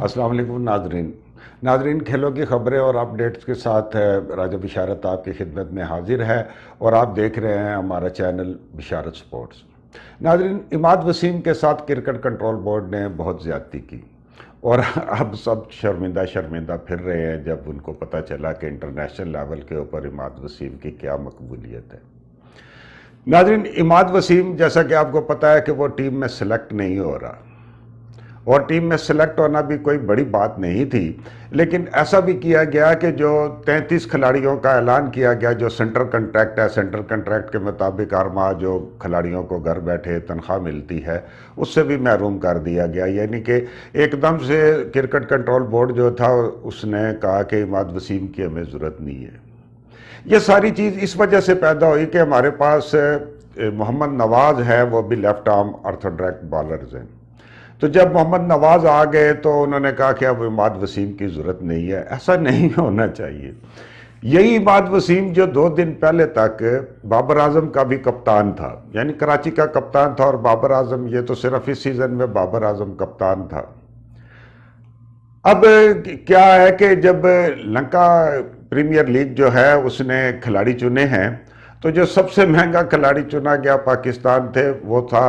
अस्सलाम वालेकुम नाजरीन, खेलों की खबरें और अपडेट्स के साथ राजा बिशारत आपकी खिदमत में हाजिर है और आप देख रहे हैं हमारा चैनल बिशारत स्पोर्ट्स। नाजरीन, इमाद वसीम के साथ क्रिकेट कंट्रोल बोर्ड ने बहुत ज़्यादती की और अब सब शर्मिंदा शर्मिंदा फिर रहे हैं जब उनको पता चला कि इंटरनेशनल लेवल के ऊपर इमाद वसीम की क्या मकबूलियत है। नाजरीन, इमाद वसीम जैसा कि आपको पता है कि वो टीम में सेलेक्ट नहीं हो रहा, और टीम में सेलेक्ट होना भी कोई बड़ी बात नहीं थी, लेकिन ऐसा भी किया गया कि जो 33 खिलाड़ियों का ऐलान किया गया, जो सेंट्रल कॉन्ट्रैक्ट है, सेंट्रल कॉन्ट्रैक्ट के मुताबिक हर माह जो खिलाड़ियों को घर बैठे तनख्वाह मिलती है उससे भी महरूम कर दिया गया। यानी कि एकदम से क्रिकेट कंट्रोल बोर्ड जो था उसने कहा कि इमाद वसीम की हमें ज़रूरत नहीं है। ये सारी चीज़ इस वजह से पैदा हुई कि हमारे पास मोहम्मद नवाज़ है, वो भी लेफ्ट आर्म ऑर्थोडॉक्स बॉलर्स हैं। तो जब मोहम्मद नवाज़ आ गए तो उन्होंने कहा कि अब इमाद वसीम की ज़रूरत नहीं है। ऐसा नहीं होना चाहिए। यही इमाद वसीम जो 2 दिन पहले तक बाबर आजम का भी कप्तान था, यानी कराची का कप्तान था, और बाबर आजम ये तो सिर्फ इस सीज़न में बाबर आजम कप्तान था। अब क्या है कि जब लंका प्रीमियर लीग जो है उसने खिलाड़ी चुने हैं, तो जो सबसे महंगा खिलाड़ी चुना गया पाकिस्तान थे वो था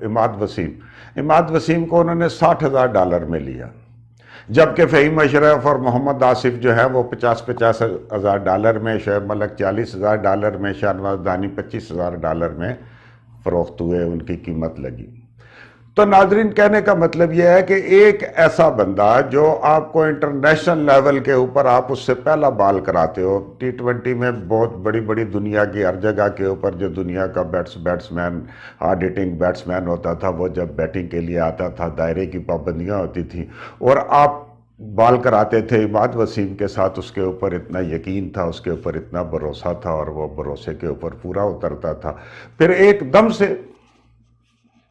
इमाद वसीम। इमाद वसीम को उन्होंने $60,000 में लिया, जबकि फ़हीम अशरफ और मोहम्मद आसिफ जो है वो 50-50 हज़ार डॉलर में, शोएब मलिक $40,000 में, शाहनवाज दानी $25,000 में फ़रोख्त हुए, उनकी कीमत लगी। तो नाजरीन, कहने का मतलब यह है कि एक ऐसा बंदा जो आपको इंटरनेशनल लेवल के ऊपर आप उससे पहला बॉल कराते हो, T20 में बहुत बड़ी बड़ी दुनिया की हर जगह के ऊपर जो दुनिया का बैट्समैन, हार्ड हिटिंग बैट्समैन होता था, वो जब बैटिंग के लिए आता था दायरे की पाबंदियां होती थी और आप बॉल कराते थे इमाद वसीम के साथ, उसके ऊपर इतना यकीन था, उसके ऊपर इतना भरोसा था और वो भरोसे के ऊपर पूरा उतरता था। फिर एकदम से,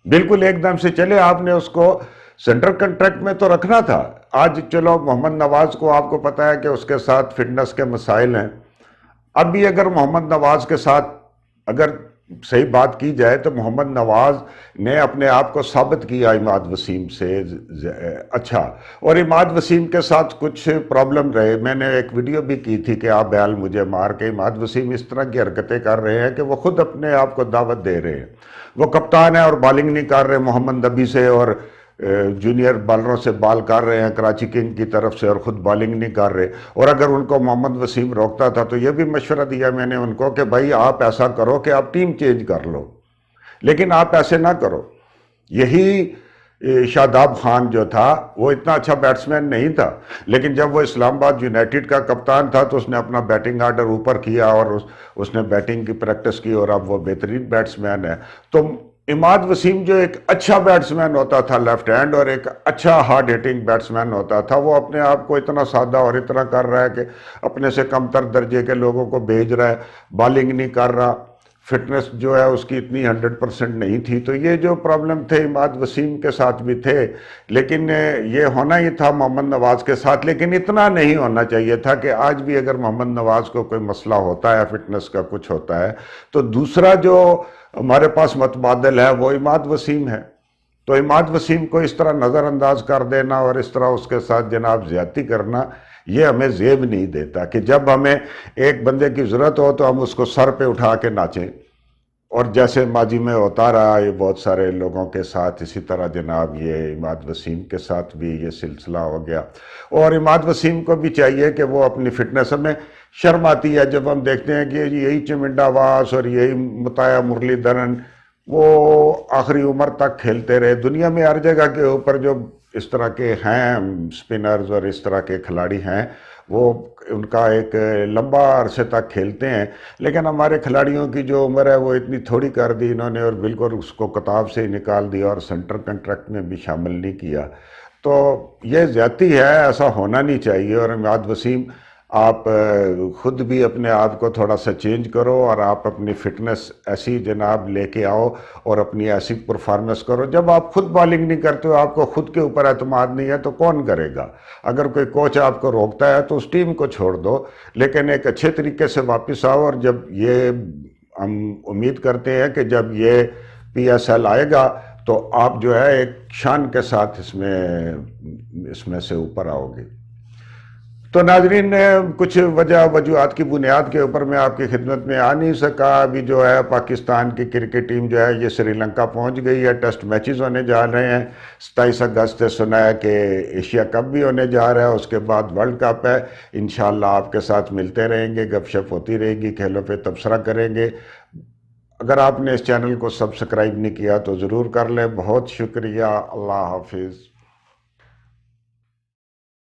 बिल्कुल एकदम से चले, आपने उसको सेंट्रल कॉन्ट्रैक्ट में तो रखना था। आज चलो मोहम्मद नवाज को आपको पता है कि उसके साथ फिटनेस के मसाइल हैं। अब भी अगर मोहम्मद नवाज के साथ अगर सही बात की जाए तो मोहम्मद नवाज ने अपने आप को साबित किया इमाद वसीम से अच्छा, और इमाद वसीम के साथ कुछ प्रॉब्लम रहे। मैंने एक वीडियो भी की थी कि आप बैल मुझे मार के, इमाद वसीम इस तरह की हरकतें कर रहे हैं कि वो खुद अपने आप को दावत दे रहे हैं। वो कप्तान है और बॉलिंग नहीं कर रहे मोहम्मद नबी से, और जूनियर बॉलरों से बॉल कर रहे हैं कराची किंग की तरफ से, और ख़ुद बॉलिंग नहीं कर रहे। और अगर उनको मोहम्मद वसीम रोकता था तो ये भी मशवरा दिया मैंने उनको कि भाई आप ऐसा करो कि आप टीम चेंज कर लो, लेकिन आप ऐसे ना करो। यही शादाब खान जो था वो इतना अच्छा बैट्समैन नहीं था, लेकिन जब वो इस्लामाबाद यूनाइटेड का कप्तान था तो उसने अपना बैटिंग आर्डर ऊपर किया और उसने बैटिंग की प्रैक्टिस की और अब वो बेहतरीन बैट्समैन है। तो इमाद वसीम जो एक अच्छा बैट्समैन होता था लेफ्ट हैंड और एक अच्छा हार्ड हिटिंग बैट्समैन होता था, वो अपने आप को इतना सादा और इतना कर रहा है कि अपने से कमतर दर्जे के लोगों को भेज रहा है, बॉलिंग नहीं कर रहा, फिटनेस जो है उसकी इतनी 100% नहीं थी। तो ये जो प्रॉब्लम थे इमाद वसीम के साथ भी थे, लेकिन ये होना ही था मोहम्मद नवाज के साथ, लेकिन इतना नहीं होना चाहिए था कि आज भी अगर मोहम्मद नवाज को कोई मसला होता है, फिटनेस का कुछ होता है, तो दूसरा जो हमारे पास मतबादल है वो इमाद वसीम है। तो इमाद वसीम को इस तरह नज़रअंदाज कर देना और इस तरह उसके साथ जनाब ज़्यादती करना, ये हमें जेब नहीं देता कि जब हमें एक बंदे की ज़रूरत हो तो हम उसको सर पे उठा के नाचें। और जैसे माजी में होता रहा ये बहुत सारे लोगों के साथ, इसी तरह जनाब ये इमाद वसीम के साथ भी ये सिलसिला हो गया। और इमाद वसीम को भी चाहिए कि वो अपनी फिटनेस, में शर्म आती है जब हम देखते हैं कि यही चमिंडा वास और यही मुताया मुरलीधरन वो आखिरी उम्र तक खेलते रहे। दुनिया में हर जगह के ऊपर जो इस तरह के हैं स्पिनर्स और इस तरह के खिलाड़ी हैं, वो उनका एक लंबा अरसे तक खेलते हैं, लेकिन हमारे खिलाड़ियों की जो उम्र है वो इतनी थोड़ी कर दी इन्होंने और बिल्कुल उसको किताब से ही निकाल दिया और सेंट्रल कॉन्ट्रैक्ट में भी शामिल नहीं किया। तो ये ज़्यादती है, ऐसा होना नहीं चाहिए। और इमाद वसीम, आप खुद भी अपने आप को थोड़ा सा चेंज करो और आप अपनी फिटनेस ऐसी जनाब लेके आओ और अपनी ऐसी परफॉर्मेंस करो। जब आप खुद बॉलिंग नहीं करते हो, आपको खुद के ऊपर एतमाद नहीं है, तो कौन करेगा? अगर कोई कोच आपको रोकता है तो उस टीम को छोड़ दो, लेकिन एक अच्छे तरीके से वापस आओ। और जब ये हम उम्मीद करते हैं कि जब ये PSL आएगा तो आप जो है एक शान के साथ इसमें اس میں سے اوپر آؤ گی۔ تو ناظرین، کچھ وجوہات کی بنیاد کے اوپر میں آپ کی خدمت میں آ نہیں سکا۔ ابھی جو ہے پاکستان کی کرکٹ ٹیم جو ہے یہ سری لنکا پہنچ گئی ہے، ٹیسٹ میچز ہونے جا رہے ہیں۔ 27 اگست سے سنا ہے کہ ایشیا کپ بھی ہونے جا رہا ہے، اس کے بعد ورلڈ کپ ہے۔ انشاءاللہ آپ کے ساتھ ملتے رہیں گے، گپ شپ ہوتی رہے گی، کھیلوں پہ تبصرہ کریں گے۔ اگر آپ نے اس چینل کو سبسکرائب نہیں کیا تو ضرور کر لیں۔ بہت شکریہ، اللہ حافظ۔